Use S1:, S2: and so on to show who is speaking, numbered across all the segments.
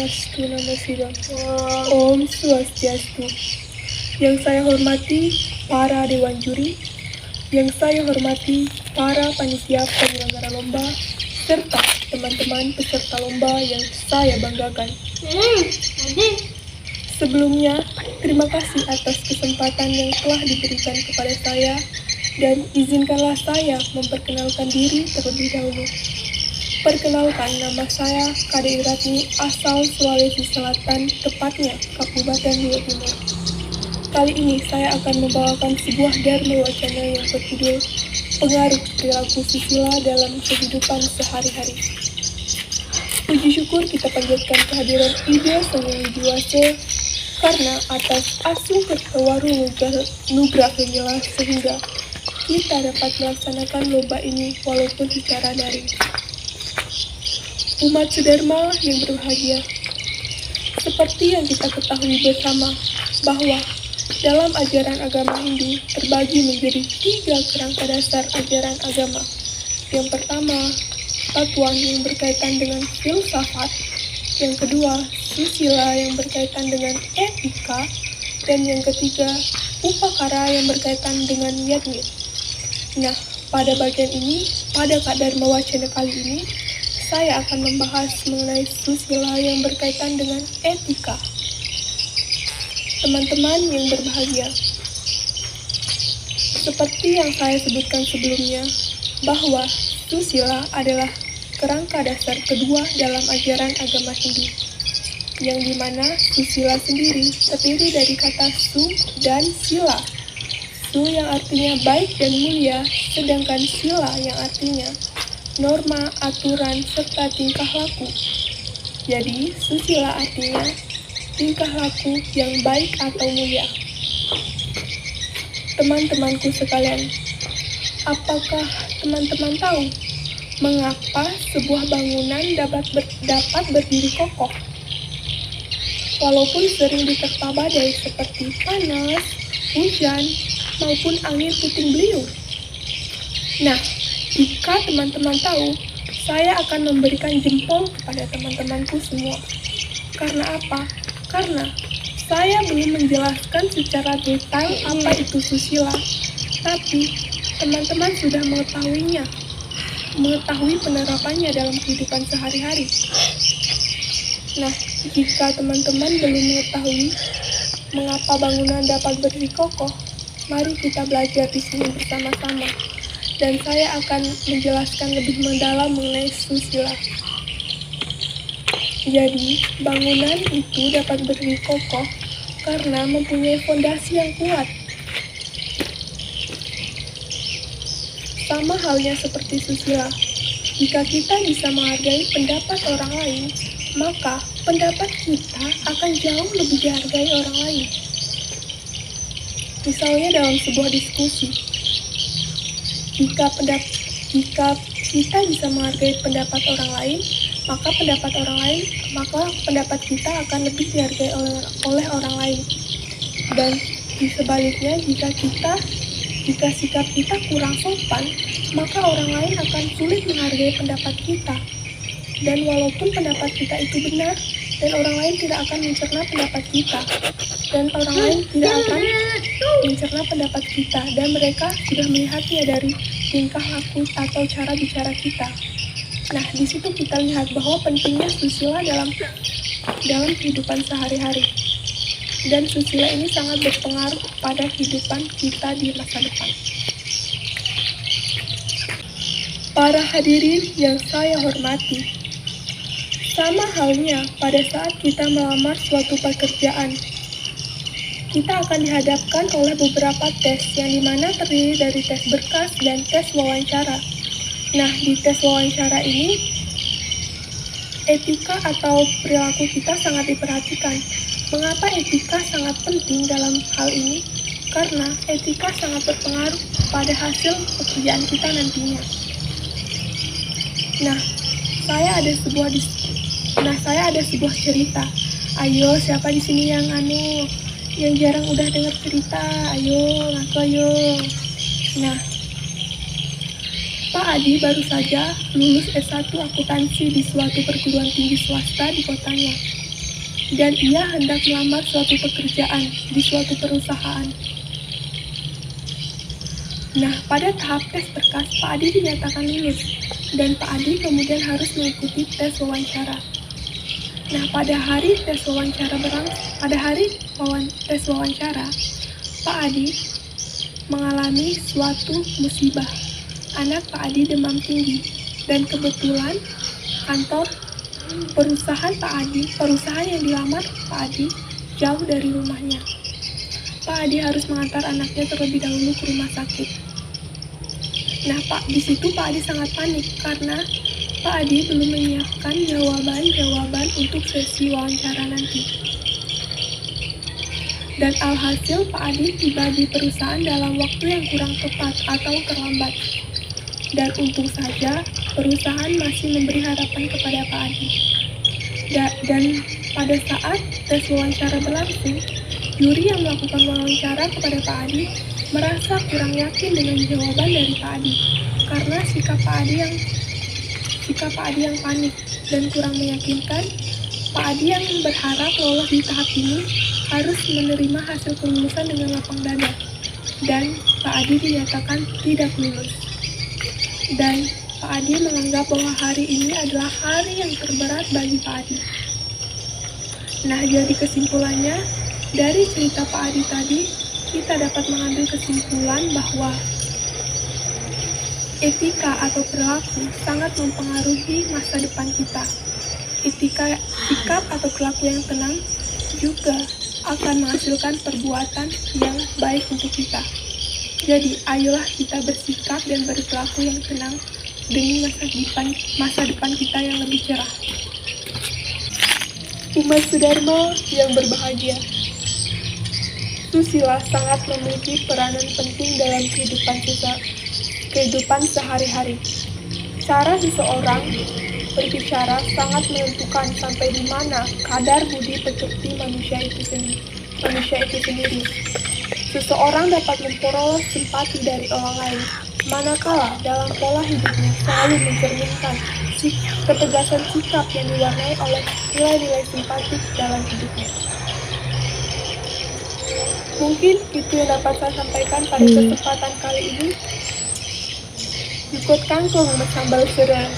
S1: Swastiastu, Namo Buddhaya. Om Swastiastu. Yang saya hormati para dewan juri, yang saya hormati para panitia penyelenggara lomba, serta teman-teman peserta lomba yang saya banggakan. Sebelumnya, terima kasih atas kesempatan yang telah diberikan kepada saya, dan izinkanlah saya memperkenalkan diri terlebih dahulu. Perkenalkan, nama saya Kade Iratni, asal Sulawesi Selatan, tepatnya Kabupaten Luwu Timur. Kali ini saya akan membawakan sebuah dharma wacana yang berjudul Pengaruh Perilaku Susila dalam Kehidupan Sehari-hari. Puji syukur kita panjatkan kehadiran Ida Sang Widiwase karena atas asuh kertawaru nugrah penjelas sehingga kita dapat melaksanakan lomba ini walaupun secara daring. Umat sedharma yang berbahagia, seperti yang kita ketahui bersama bahwa dalam ajaran agama Hindu terbagi menjadi 3 kerangka dasar ajaran agama. Yang pertama, tatuan yang berkaitan dengan filsafat. Yang kedua, susila yang berkaitan dengan etika. Dan yang ketiga, upakara yang berkaitan dengan yagni. Nah, pada bagian ini, pada dharma wacana kali ini, saya akan membahas mengenai susila yang berkaitan dengan etika. Teman-teman yang berbahagia, seperti yang saya sebutkan sebelumnya, bahwa susila adalah kerangka dasar kedua dalam ajaran agama Hindu, yang dimana susila sendiri terdiri dari kata su dan sila. Su yang artinya baik dan mulia, sedangkan sila yang artinya norma, aturan, serta tingkah laku. Jadi, susila artinya tingkah laku yang baik atau mulia. Teman-temanku sekalian, apakah teman-teman tahu mengapa sebuah bangunan dapat berdiri kokoh? Walaupun sering diterpa badai seperti panas, hujan, maupun angin puting beliung. Nah, jika teman-teman tahu, saya akan memberikan jempol kepada teman-temanku semua. Karena apa? Karena saya belum menjelaskan secara detail apa itu susila, tapi teman-teman sudah mengetahui penerapannya dalam kehidupan sehari-hari. Nah, jika teman-teman belum mengetahui mengapa bangunan dapat berdiri kokoh, mari kita belajar di sini bersama-sama. Dan saya akan menjelaskan lebih mendalam mengenai susila. Jadi, bangunan itu dapat berdiri kokoh karena mempunyai fondasi yang kuat. Sama halnya seperti susila, jika kita bisa menghargai pendapat orang lain, maka pendapat kita akan jauh lebih dihargai orang lain. Misalnya dalam sebuah diskusi, jika kita bisa menghargai pendapat orang lain, maka pendapat kita akan lebih dihargai oleh orang lain. Dan di sebaliknya, jika sikap kita kurang sopan, maka orang lain akan sulit menghargai pendapat kita. Dan walaupun pendapat kita itu benar, dan orang lain tidak akan mencerna pendapat kita, dan orang lain tidak akan mencerna pendapat kita, dan mereka sudah melihatnya dari tingkah laku atau cara bicara kita. Nah, di situ kita lihat bahwa pentingnya susila dalam kehidupan sehari-hari. Dan susila ini sangat berpengaruh pada kehidupan kita di masa depan. Para hadirin yang saya hormati, sama halnya pada saat kita melamar suatu pekerjaan, kita akan dihadapkan oleh beberapa tes yang dimana terdiri dari tes berkas dan tes wawancara. Nah, di tes wawancara ini, etika atau perilaku kita sangat diperhatikan. Mengapa etika sangat penting dalam hal ini? Karena etika sangat berpengaruh pada hasil pekerjaan kita nantinya. Nah, saya ada sebuah cerita. Ayo, siapa di sini yang jarang udah dengar cerita? Ayo, ngaku ayo. Nah, Pak Adi baru saja lulus S1 akuntansi di suatu perguruan tinggi swasta di kotanya. dan ia hendak melamar suatu pekerjaan di suatu perusahaan. Nah, pada tahap tes berkas, Pak Adi dinyatakan lulus, dan Pak Adi kemudian harus mengikuti tes wawancara. Nah, pada hari tes wawancara, Pak Adi mengalami suatu musibah. Anak Pak Adi demam tinggi, dan kebetulan kantor perusahaan yang dilamar Pak Adi jauh dari rumahnya. Pak Adi harus mengantar anaknya terlebih dahulu ke rumah sakit. Nah, di situ Pak Adi sangat panik karena Pak Adi belum menyiapkan jawaban untuk sesi wawancara nanti. Dan alhasil Pak Adi tiba di perusahaan dalam waktu yang kurang tepat atau terlambat. Dan untung saja perusahaan masih memberi harapan kepada Pak Adi. Dan pada saat tes wawancara berlangsung, juri yang melakukan wawancara kepada Pak Adi merasa kurang yakin dengan jawaban dari Pak Adi karena sikap Pak Adi yang panik dan kurang meyakinkan. Pak Adi yang berharap lolos di tahap ini harus menerima hasil kelulusan dengan lapang dada, dan Pak Adi dinyatakan tidak lulus. Dan Pak Adi menganggap bahwa hari ini adalah hari yang terberat bagi Pak Adi. Nah, jadi kesimpulannya, dari cerita Pak Adi tadi, kita dapat mengambil kesimpulan bahwa etika atau perilaku sangat mempengaruhi masa depan kita. Sikap atau perilaku yang tenang juga akan menghasilkan perbuatan yang baik untuk kita. Jadi, ayolah kita bersikap dan berperilaku yang tenang demi masa depan kita yang lebih cerah. Umat Sudharma yang berbahagia, susila sangat memiliki peranan penting dalam kehidupan sehari-hari. Cara seseorang berbicara sangat menentukan sampai di mana kadar budi pekerti manusia itu sendiri. Seseorang dapat memperoleh simpati dari orang lain, manakala dalam pola hidupnya selalu mencerminkan ketegasan sikap yang diwarnai oleh nilai-nilai simpatik dalam hidupnya. Mungkin itu yang dapat saya sampaikan pada kesempatan kali ini. Ikut kangkung bersambal sera,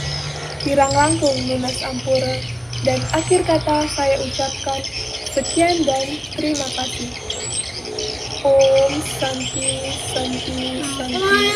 S1: pirang langkung lunas ampura, dan akhir kata saya ucapkan sekian dan terima kasih. Om Santi Santi Santi.